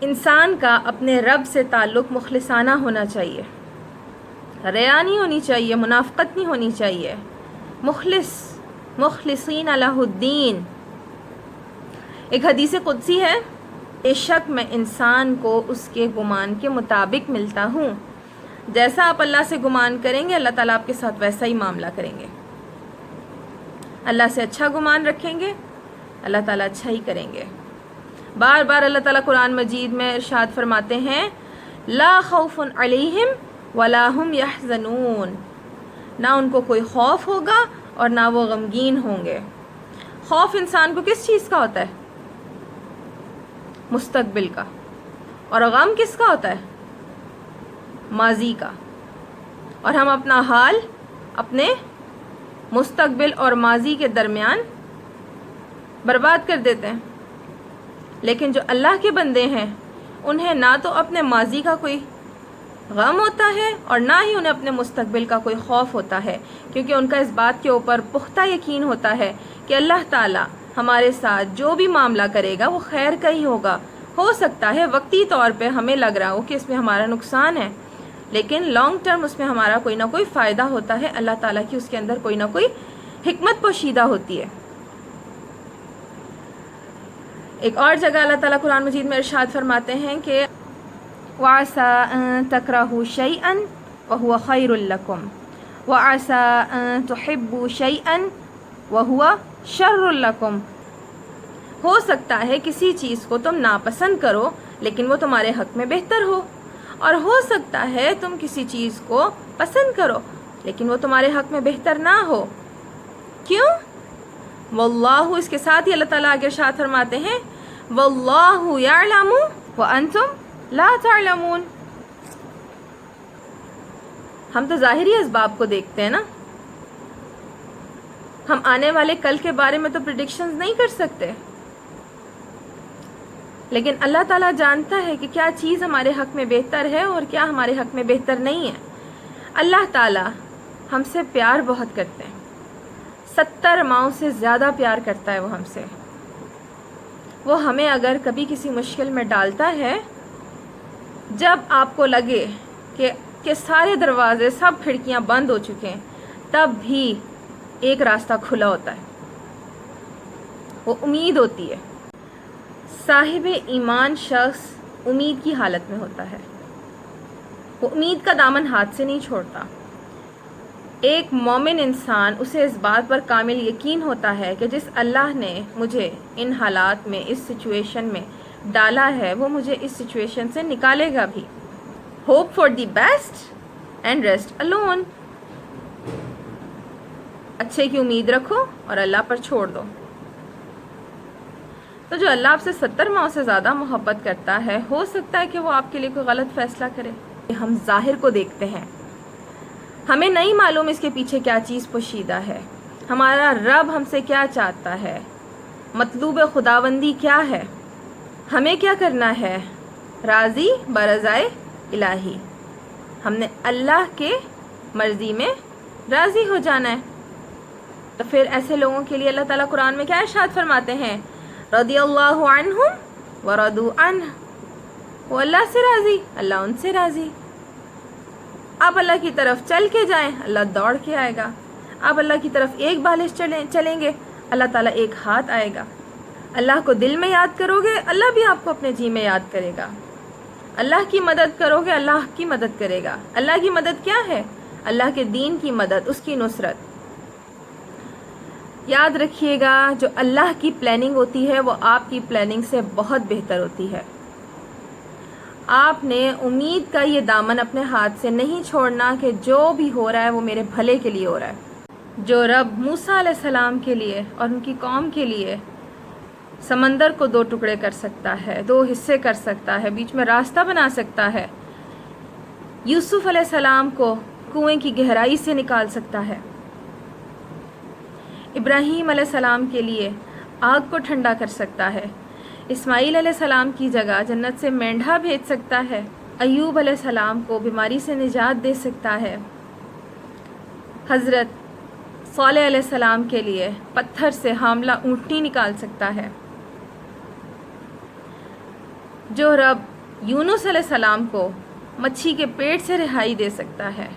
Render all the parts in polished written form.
انسان کا اپنے رب سے تعلق مخلصانہ ہونا چاہیے، ریا نہیں ہونی چاہیے، منافقت نہیں ہونی چاہیے، مخلصین لہ الدین۔ ایک حدیث قدسی ہے، بے شک میں انسان کو اس کے گمان کے مطابق ملتا ہوں، جیسا آپ اللہ سے گمان کریں گے اللہ تعالیٰ آپ کے ساتھ ویسا ہی معاملہ کریں گے۔ اللہ سے اچھا گمان رکھیں گے اللہ تعالیٰ اچھا ہی کریں گے۔ بار بار اللہ تعالیٰ قرآن مجید میں ارشاد فرماتے ہیں لا خوف علیہم ولا هم یحزنون، نہ ان کو کوئی خوف ہوگا اور نہ وہ غمگین ہوں گے۔ خوف انسان کو کس چیز کا ہوتا ہے؟ مستقبل کا۔ اور غم کس کا ہوتا ہے؟ ماضی کا۔ اور ہم اپنا حال اپنے مستقبل اور ماضی کے درمیان برباد کر دیتے ہیں۔ لیکن جو اللہ کے بندے ہیں انہیں نہ تو اپنے ماضی کا کوئی غم ہوتا ہے اور نہ ہی انہیں اپنے مستقبل کا کوئی خوف ہوتا ہے، کیونکہ ان کا اس بات کے اوپر پختہ یقین ہوتا ہے کہ اللہ تعالیٰ ہمارے ساتھ جو بھی معاملہ کرے گا وہ خیر کا ہی ہوگا۔ ہو سکتا ہے وقتی طور پہ ہمیں لگ رہا ہو کہ اس میں ہمارا نقصان ہے، لیکن لانگ ٹرم اس میں ہمارا کوئی نہ کوئی فائدہ ہوتا ہے، اللہ تعالیٰ کی اس کے اندر کوئی نہ کوئی حکمت پوشیدہ ہوتی ہے۔ ایک اور جگہ اللہ تعالیٰ قرآن مجید میں ارشاد فرماتے ہیں کہ وَعَسَىٰ أَن تَكْرَهُوا شَيْئًا وَهُوَ خَيْرٌ لَكُمْ وَعَسَىٰ أَن تُحِبُّوا شَيْئًا وَهُوَ شَرٌّ لَكُمْ۔ ہو سکتا ہے کسی چیز کو تم ناپسند کرو لیکن وہ تمہارے حق میں بہتر ہو، اور ہو سکتا ہے تم کسی چیز کو پسند کرو لیکن وہ تمہارے حق میں بہتر نہ ہو۔ کیوں؟ واللہ، اس کے ساتھ ہی اللہ تعالیٰ آگے ارشاد فرماتے ہیں واللہ یعلم وانتم لا تعلمون۔ ہم تو ظاہری اسباب کو دیکھتے ہیں نا، ہم آنے والے کل کے بارے میں تو پریڈکشنز نہیں کر سکتے، لیکن اللہ تعالیٰ جانتا ہے کہ کیا چیز ہمارے حق میں بہتر ہے اور کیا ہمارے حق میں بہتر نہیں ہے۔ اللہ تعالیٰ ہم سے پیار بہت کرتے ہیں، 70 ماؤں سے زیادہ پیار کرتا ہے وہ ہم سے۔ وہ ہمیں اگر کبھی کسی مشکل میں ڈالتا ہے، جب آپ کو لگے کہ سارے دروازے سب کھڑکیاں بند ہو چکے ہیں، تب بھی ایک راستہ کھلا ہوتا ہے، وہ امید ہوتی ہے۔ صاحب ایمان شخص امید کی حالت میں ہوتا ہے، وہ امید کا دامن ہاتھ سے نہیں چھوڑتا۔ ایک مومن انسان اسے اس بات پر کامل یقین ہوتا ہے کہ جس اللہ نے مجھے ان حالات میں اس سچویشن میں ڈالا ہے وہ مجھے اس سچویشن سے نکالے گا بھی۔ Hope for the best and rest alone. اچھے کی امید رکھو اور اللہ پر چھوڑ دو۔ تو جو اللہ آپ سے 70 ماؤں سے زیادہ محبت کرتا ہے، ہو سکتا ہے کہ وہ آپ کے لیے کوئی غلط فیصلہ کرے۔ ہم ظاہر کو دیکھتے ہیں، ہمیں نہیں معلوم اس کے پیچھے کیا چیز پوشیدہ ہے، ہمارا رب ہم سے کیا چاہتا ہے، مطلوب خداوندی کیا ہے، ہمیں کیا کرنا ہے، راضی برضائے الہی۔ ہم نے اللہ کے مرضی میں راضی ہو جانا ہے۔ تو پھر ایسے لوگوں کے لیے اللہ تعالیٰ قرآن میں کیا ارشاد فرماتے ہیں رضی اللہ عنہم ورضوا عنہ، وہ اللہ سے راضی اللہ ان سے راضی۔ آپ اللہ کی طرف چل کے جائیں اللہ دوڑ کے آئے گا، آپ اللہ کی طرف ایک بالش چلیں گے اللہ تعالیٰ ایک ہاتھ آئے گا۔ اللہ کو دل میں یاد کرو گے اللہ بھی آپ کو اپنے جی میں یاد کرے گا۔ اللہ کی مدد کرو گے اللہ کی مدد کرے گا۔ اللہ کی مدد کیا ہے؟ اللہ کے دین کی مدد، اس کی نصرت۔ یاد رکھیے گا جو اللہ کی پلاننگ ہوتی ہے وہ آپ کی پلاننگ سے بہت بہتر ہوتی ہے۔ آپ نے امید کا یہ دامن اپنے ہاتھ سے نہیں چھوڑنا کہ جو بھی ہو رہا ہے وہ میرے بھلے کے لیے ہو رہا ہے۔ جو رب موسیٰ علیہ السلام کے لیے اور ان کی قوم کے لیے سمندر کو 2 ٹکڑے کر سکتا ہے، 2 حصے کر سکتا ہے، بیچ میں راستہ بنا سکتا ہے، یوسف علیہ السلام کو کنویں کی گہرائی سے نکال سکتا ہے، ابراہیم علیہ السلام کے لیے آگ کو ٹھنڈا کر سکتا ہے، اسماعیل علیہ السلام کی جگہ جنت سے مینڈھا بھیج سکتا ہے، ایوب علیہ السلام کو بیماری سے نجات دے سکتا ہے، حضرت صالح علیہ السلام کے لیے پتھر سے حاملہ اونٹنی نکال سکتا ہے۔ جو رب یونس علیہ السلام کو مچھی کے پیٹ سے رہائی دے سکتا ہے،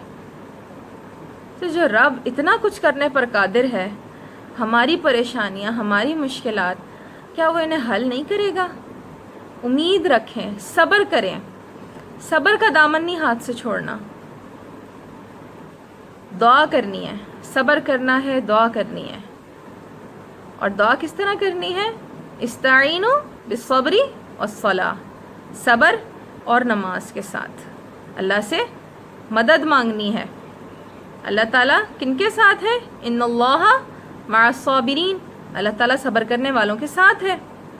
تو جو رب اتنا کچھ کرنے پر قادر ہے، ہماری پریشانیاں، ہماری مشکلات، کیا وہ انہیں حل نہیں کرے گا؟ امید رکھیں، صبر کریں، صبر کا دامن نہیں ہاتھ سے چھوڑنا، دعا کرنی ہے، صبر کرنا ہے، دعا کرنی ہے۔ اور دعا کس طرح کرنی ہے؟ استعینوا بالصبر والصلاۃ، صبر اور نماز کے ساتھ اللہ سے مدد مانگنی ہے۔ اللہ تعالیٰ کن کے ساتھ ہے؟ ان اللہ مع الصابرین، اللہ تعالیٰ صبر کرنے والوں کے ساتھ ہے۔